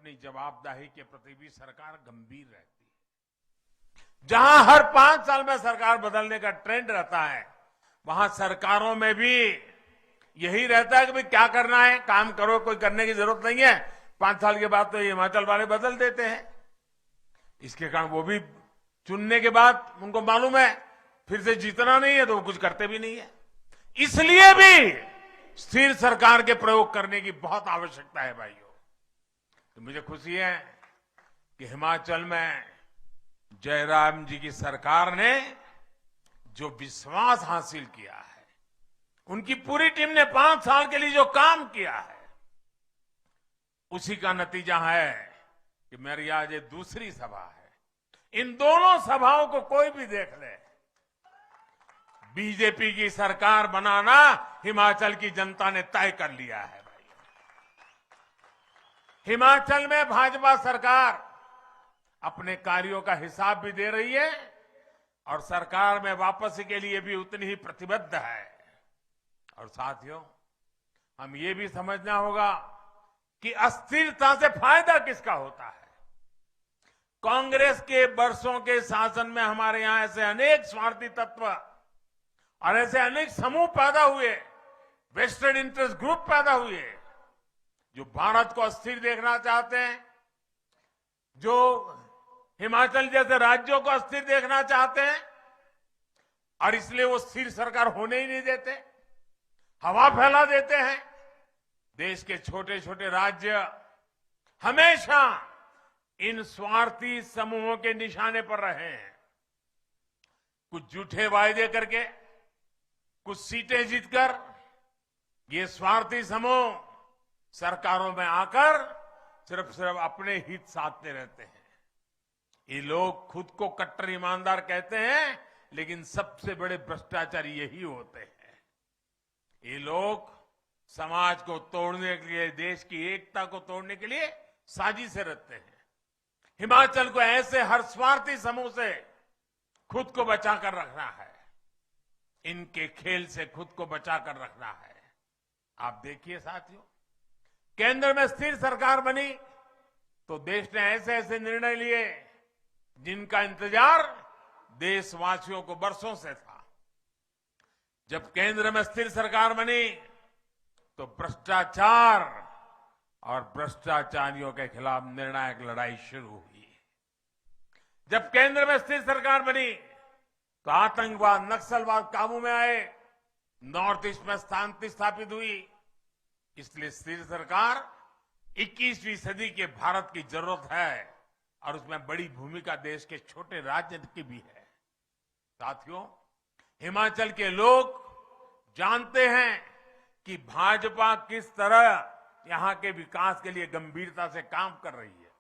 अपनी जवाबदेही के प्रति भी सरकार गंभीर रहती है। जहां हर 5 साल में सरकार बदलने का ट्रेंड रहता है, वहां सरकारों में भी यही रहता है कि भाई क्या करना है, काम करो, कोई करने की जरूरत नहीं है। 5 साल के बाद तो ये हिमाचल वाले बदल देते हैं। इसके कारण वो भी चुनने के बाद उनको मालूम है फिर से जीतना नहीं है, तो वो कुछ करते भी नहीं है। इसलिए भी स्थिर सरकार के प्रयोग करने की बहुत आवश्यकता है भाइयों। तो मुझे खुशी है कि हिमाचल में जयराम जी की सरकार ने जो विश्वास हासिल किया है, उनकी पूरी टीम ने 5 साल के लिए जो काम किया है, उसी का नतीजा है कि मेरी आज ये दूसरी सभा है। इन दोनों सभाओं को कोई भी देख ले, बीजेपी की सरकार बनाना हिमाचल की जनता ने तय कर लिया है भाई। हिमाचल में भाजपा सरकार अपने कार्यों का हिसाब भी दे रही है और सरकार में वापसी के लिए भी उतनी ही प्रतिबद्ध है। और साथियों, हम ये भी समझना होगा कि अस्थिरता से फायदा किसका होता है। कांग्रेस के वर्षों के शासन में हमारे यहां ऐसे अनेक स्वार्थी तत्व और ऐसे अनेक समूह पैदा हुए, वेस्टेड इंटरेस्ट ग्रुप पैदा हुए, जो भारत को अस्थिर देखना चाहते हैं, जो हिमाचल जैसे राज्यों को अस्थिर देखना चाहते हैं, और इसलिए वो स्थिर सरकार होने ही नहीं देते, हवा फैला देते हैं। देश के छोटे छोटे राज्य हमेशा इन स्वार्थी समूहों के निशाने पर रहे हैं। कुछ झूठे वायदे करके, कुछ सीटें जीतकर ये स्वार्थी समूह सरकारों में आकर सिर्फ अपने हित साधते रहते हैं। ये लोग खुद को कट्टर ईमानदार कहते हैं, लेकिन सबसे बड़े भ्रष्टाचारी यही होते हैं। ये लोग समाज को तोड़ने के लिए, देश की एकता को तोड़ने के लिए साजिशें रचते हैं। हिमाचल को ऐसे हर स्वार्थी समूह से खुद को बचाकर रखना है, इनके खेल से खुद को बचाकर रखना है। आप देखिए साथियों, केंद्र में स्थिर सरकार बनी तो देश ने ऐसे ऐसे निर्णय लिए जिनका इंतजार देशवासियों को वर्षों से था। जब केंद्र में स्थिर सरकार बनी तो भ्रष्टाचार और भ्रष्टाचारियों के खिलाफ निर्णायक लड़ाई शुरू हुई। जब केंद्र में स्थिर सरकार बनी तो आतंकवाद, नक्सलवाद काबू में आए, नॉर्थ ईस्ट में शांति स्थापित हुई। इसलिए स्थिर सरकार 21वीं सदी के भारत की जरूरत है और उसमें बड़ी भूमिका देश के छोटे राज्य की भी है। साथियों, हिमाचल के लोग जानते हैं कि भाजपा किस तरह यहां के विकास के लिए गंभीरता से काम कर रही है।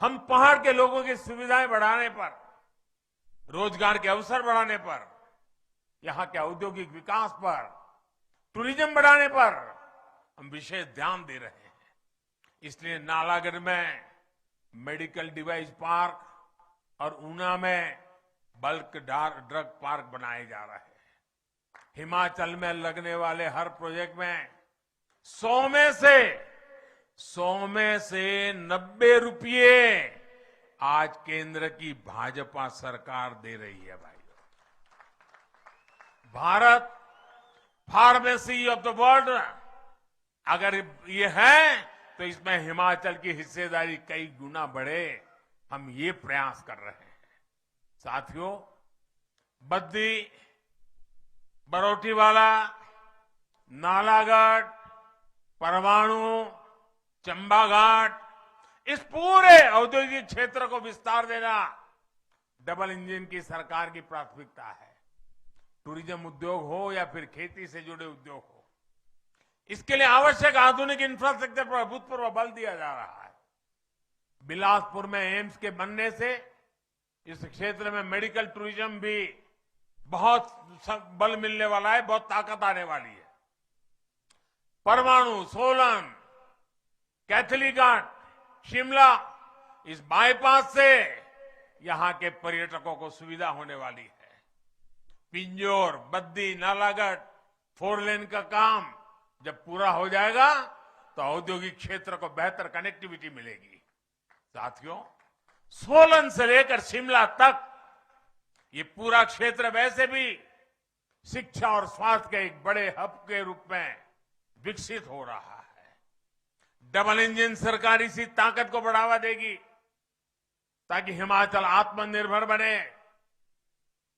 हम पहाड़ के लोगों की सुविधाएं बढ़ाने पर, रोजगार के अवसर बढ़ाने पर, यहां के औद्योगिक विकास पर, टूरिज्म बढ़ाने पर हम विशेष ध्यान दे रहे हैं। इसलिए नालागढ़ में मेडिकल डिवाइस पार्क और ऊना में बल्क ड्रग पार्क बनाए जा रहे हैं। हिमाचल में लगने वाले हर प्रोजेक्ट में 100 में से 90 रुपये आज केंद्र की भाजपा सरकार दे रही है भाई। Bharat pharmacy of the world अगर ये है तो इसमें हिमाचल की हिस्सेदारी कई गुना बढ़े, हम ये प्रयास कर रहे हैं। साथियों, बद्दी, बरोटीवाला, नालागढ़, परवाणु, चंबाघाट, इस पूरे औद्योगिक क्षेत्र को विस्तार देना डबल इंजन की सरकार की प्राथमिकता है। टूरिज्म उद्योग हो या फिर खेती से जुड़े उद्योग हो, इसके लिए आवश्यक आधुनिक इंफ्रास्ट्रक्चर पर अभूतपूर्व बल दिया जा रहा है। बिलासपुर में एम्स के बनने से इस क्षेत्र में मेडिकल टूरिज्म भी बहुत बल मिलने वाला है, बहुत ताकत आने वाली है। परवाणु, सोलन, कैथलीघाट, शिमला, इस बाईपास से यहां के पर्यटकों को सुविधा होने वाली है। पिंजौर, बद्दी, नालागढ़ 4 लेन का काम जब पूरा हो जाएगा तो औद्योगिक क्षेत्र को बेहतर कनेक्टिविटी मिलेगी। साथियों, सोलन से लेकर शिमला तक ये पूरा क्षेत्र वैसे भी शिक्षा और स्वास्थ्य के एक बड़े हब के रूप में विकसित हो रहा है। डबल इंजन सरकार इसी ताकत को बढ़ावा देगी ताकि हिमाचल आत्मनिर्भर बने,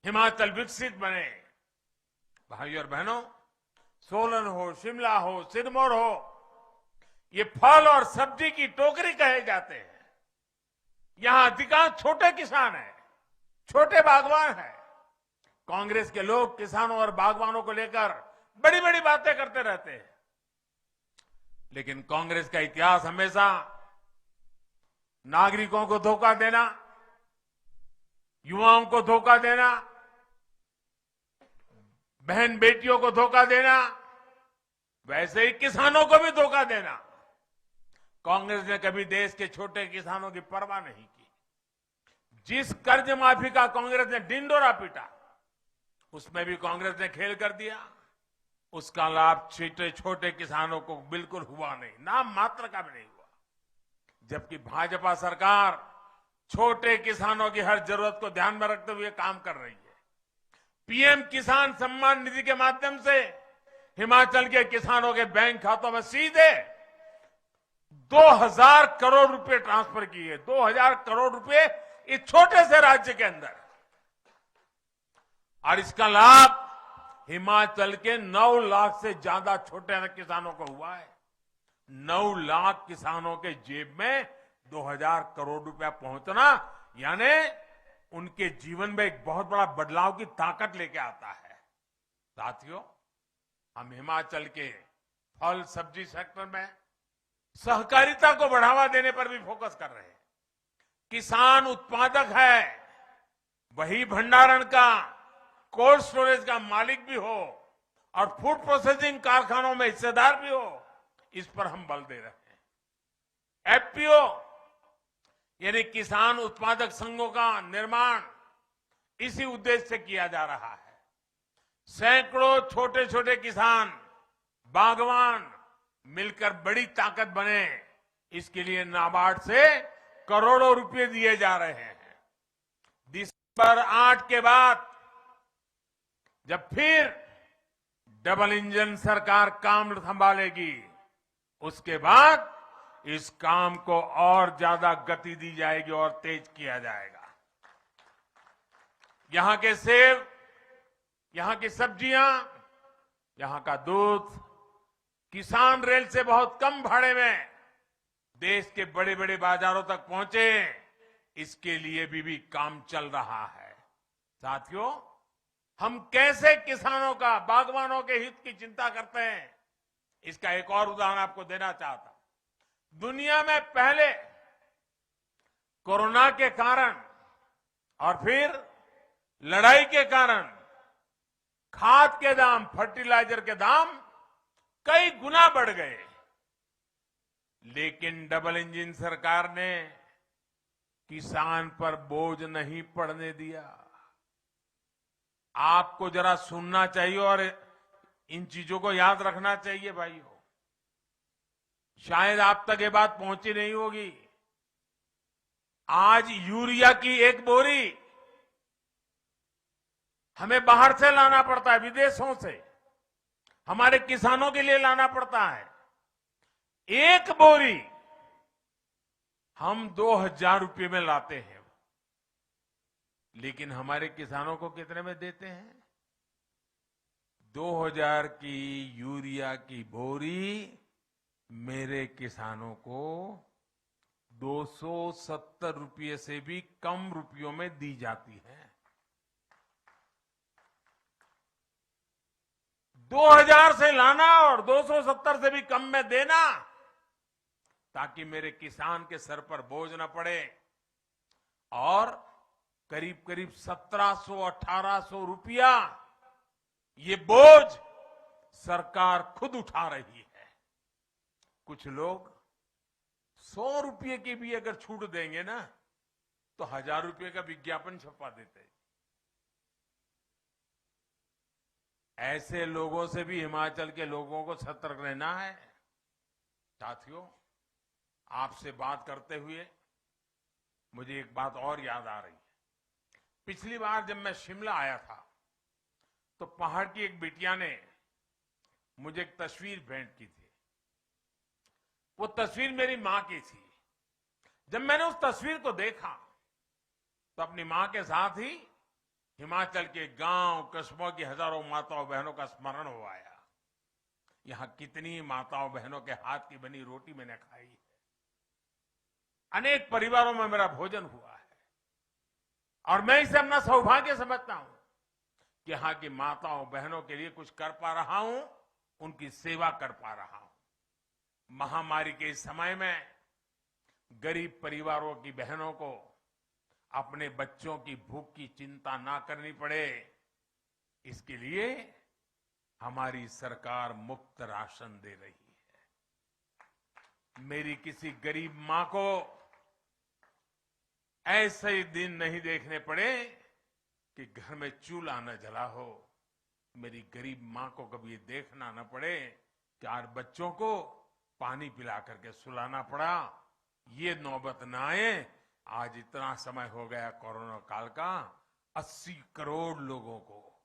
हिमाचल विकसित बने। भाइयों और बहनों, सोलन हो, शिमला हो, सिरमौर हो, ये फल और सब्जी की टोकरी कहे जाते हैं। यहां अधिकांश छोटे किसान हैं, छोटे बागवान हैं। कांग्रेस के लोग किसानों और बागवानों को लेकर बड़ी बड़ी बातें करते रहते हैं, लेकिन कांग्रेस का इतिहास हमेशा नागरिकों को धोखा देना, युवाओं को धोखा देना, बहन बेटियों को धोखा देना, वैसे ही किसानों को भी धोखा देना। कांग्रेस ने कभी देश के छोटे किसानों की परवाह नहीं की। जिस कर्ज माफी का कांग्रेस ने ढिंढोरा पीटा, उसमें भी कांग्रेस ने खेल कर दिया। उसका लाभ छोटे छोटे किसानों को बिल्कुल हुआ नहीं, नाम मात्र का भी नहीं हुआ। जबकि भाजपा सरकार छोटे किसानों की हर जरूरत को ध्यान में रखते हुए काम कर रही है। पीएम किसान सम्मान निधि के माध्यम से हिमाचल के किसानों के बैंक खातों में सीधे 2000 करोड़ रुपए ट्रांसफर किए। 2000 करोड़ रुपए इस छोटे से राज्य के अंदर, और इसका लाभ हिमाचल के 9 लाख से ज्यादा छोटे किसानों को हुआ है। 9 लाख किसानों के जेब में 2000 करोड़ रुपया पहुंचना यानी उनके जीवन में एक बहुत बड़ा बदलाव की ताकत लेके आता है। साथियों, हम हिमाचल के फल सब्जी सेक्टर में सहकारिता को बढ़ावा देने पर भी फोकस कर रहे हैं। किसान उत्पादक है, वही भंडारण का, कोल्ड स्टोरेज का मालिक भी हो और फूड प्रोसेसिंग कारखानों में हिस्सेदार भी हो, इस पर हम बल दे रहे हैं। एफपीओ यानी किसान उत्पादक संघों का निर्माण इसी उद्देश्य से किया जा रहा है। सैकड़ों छोटे छोटे किसान, बागवान मिलकर बड़ी ताकत बने, इसके लिए नाबार्ड से करोड़ों रुपए दिए जा रहे हैं। दिसंबर 8 के बाद जब फिर डबल इंजन सरकार काम संभालेगी, उसके बाद इस काम को और ज्यादा गति दी जाएगी और तेज किया जाएगा। यहां के सेब, यहां की सब्जियां, यहां का दूध किसान रेल से बहुत कम भाड़े में देश के बड़े बड़े बाजारों तक पहुंचे, इसके लिए भी काम चल रहा है। साथियों, हम कैसे किसानों का, बागवानों के हित की चिंता करते हैं, इसका एक और उदाहरण आपको देना चाहता हूं। दुनिया में पहले कोरोना के कारण और फिर लड़ाई के कारण खाद के दाम, फर्टिलाइजर के दाम कई गुना बढ़ गए, लेकिन डबल इंजन सरकार ने किसान पर बोझ नहीं पड़ने दिया। आपको जरा सुनना चाहिए और इन चीजों को याद रखना चाहिए भाइयों। शायद आप तक ये बात पहुंची नहीं होगी। आज यूरिया की एक बोरी हमें बाहर से लाना पड़ता है, विदेशों से हमारे किसानों के लिए लाना पड़ता है। एक बोरी हम 2000 रुपये में लाते हैं, लेकिन हमारे किसानों को कितने में देते हैं? 2000 की यूरिया की बोरी मेरे किसानों को 270 रुपये से भी कम रुपयों में दी जाती है। 2000 से लाना और 270 से भी कम में देना, ताकि मेरे किसान के सर पर बोझ न पड़े। और करीब करीब 1700-1800 रुपया ये बोझ सरकार खुद उठा रही है। कुछ लोग 100 रुपये की भी अगर छूट देंगे ना, तो 1000 रुपये का विज्ञापन छपवा देते हैं। ऐसे लोगों से भी हिमाचल के लोगों को सतर्क रहना है। साथियों, आपसे बात करते हुए मुझे एक बात और याद आ रही है। पिछली बार जब मैं शिमला आया था तो पहाड़ की एक बिटिया ने मुझे एक तस्वीर भेंट की थी। वो तस्वीर मेरी मां की थी। जब मैंने उस तस्वीर को देखा तो अपनी मां के साथ ही हिमाचल के गांव कस्बों की हजारों माताओं बहनों का स्मरण हो आया। यहां कितनी माताओं बहनों के हाथ की बनी रोटी मैंने खाई है। अनेक परिवारों में मेरा भोजन हुआ है और मैं इसे अपना सौभाग्य समझता हूं कि यहां की माताओं बहनों के लिए कुछ कर पा रहा हूं, उनकी सेवा कर पा रहा हूं। महामारी के इस समय में गरीब परिवारों की बहनों को अपने बच्चों की भूख की चिंता ना करनी पड़े, इसके लिए हमारी सरकार मुफ्त राशन दे रही है। मेरी किसी गरीब मां को ऐसे दिन नहीं देखने पड़े कि घर में चूल्हा न जला हो। मेरी गरीब मां को कभी देखना न पड़े कि आज बच्चों को पानी पिला करके सुलाना पड़ा। ये नौबत न आए। आज इतना समय हो गया कोरोना काल का, 80 करोड़ लोगों को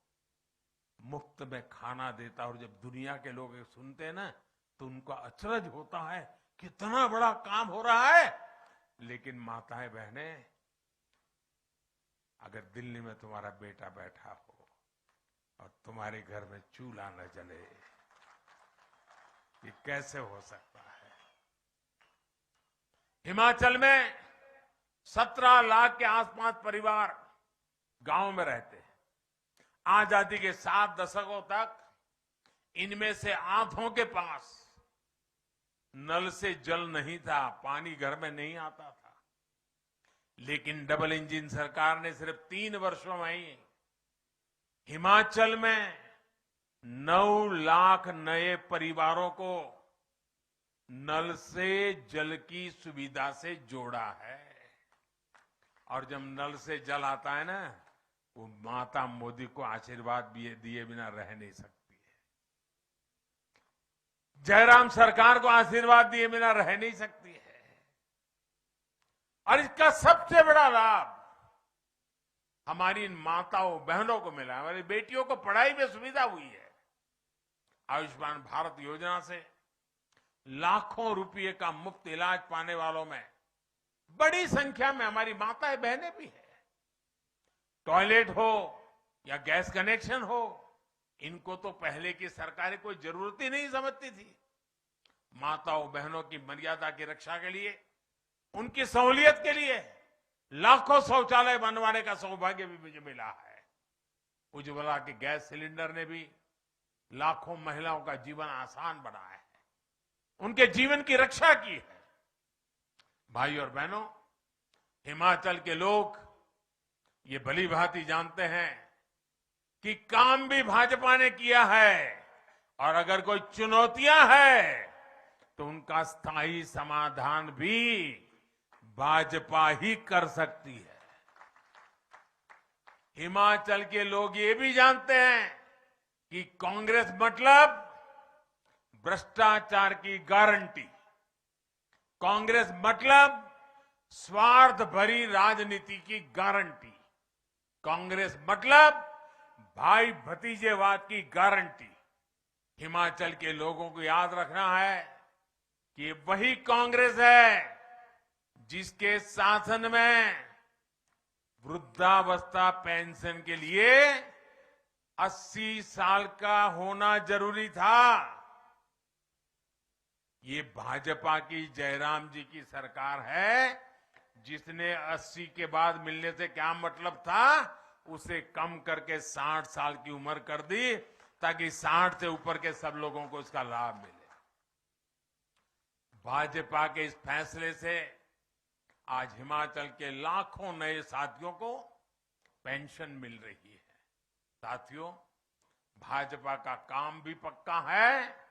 मुफ्त में खाना देता। और जब दुनिया के लोग सुनते हैं ना तो उनका अचरज होता है, कितना बड़ा काम हो रहा है। लेकिन माताएं बहनें, अगर दिल्ली में तुम्हारा बेटा बैठा हो और तुम्हारे घर में चूल्हा न जले, ये कैसे हो सकता है। हिमाचल में 17 लाख के आसपास परिवार गांव में रहते हैं। आजादी के 7 दशकों तक इनमें से आधों के पास नल से जल नहीं था, पानी घर में नहीं आता था। लेकिन डबल इंजन सरकार ने सिर्फ 3 वर्षों में ही हिमाचल में 9 लाख नए परिवारों को नल से जल की सुविधा से जोड़ा है। और जब नल से जल आता है ना, वो माता मोदी को आशीर्वाद दिए बिना रह नहीं सकती है। जयराम सरकार को आशीर्वाद दिए बिना रह नहीं सकती है। और इसका सबसे बड़ा लाभ हमारी इन माताओं बहनों को मिला। हमारी बेटियों को पढ़ाई में सुविधा हुई है। आयुष्मान भारत योजना से लाखों रुपए का मुफ्त इलाज पाने वालों में बड़ी संख्या में हमारी माताएं बहनें भी हैं। टॉयलेट हो या गैस कनेक्शन हो, इनको तो पहले की सरकारें कोई जरूरत ही नहीं समझती थी। माताओं बहनों की मर्यादा की रक्षा के लिए, उनकी सहूलियत के लिए लाखों शौचालय बनवाने का सौभाग्य भी मुझे मिला है। उज्ज्वला के गैस सिलेंडर ने भी लाखों महिलाओं का जीवन आसान बनाया है, उनके जीवन की रक्षा की है। भाई और बहनों, हिमाचल के लोग ये भली भांति जानते हैं कि काम भी भाजपा ने किया है, और अगर कोई चुनौतियां हैं तो उनका स्थायी समाधान भी भाजपा ही कर सकती है। हिमाचल के लोग ये भी जानते हैं कि कांग्रेस मतलब भ्रष्टाचार की गारंटी, कांग्रेस मतलब स्वार्थ भरी राजनीति की गारंटी, कांग्रेस मतलब भाई भतीजेवाद की गारंटी। हिमाचल के लोगों को याद रखना है कि वही कांग्रेस है जिसके शासन में वृद्धावस्था पेंशन के लिए 80 साल का होना जरूरी था। ये भाजपा की जयराम जी की सरकार है जिसने 80 के बाद मिलने से क्या मतलब था, उसे कम करके 60 साल की उम्र कर दी ताकि 60 से ऊपर के सब लोगों को इसका लाभ मिले। भाजपा के इस फैसले से आज हिमाचल के लाखों नए साथियों को पेंशन मिल रही है। साथियों, भाजपा का काम भी पक्का है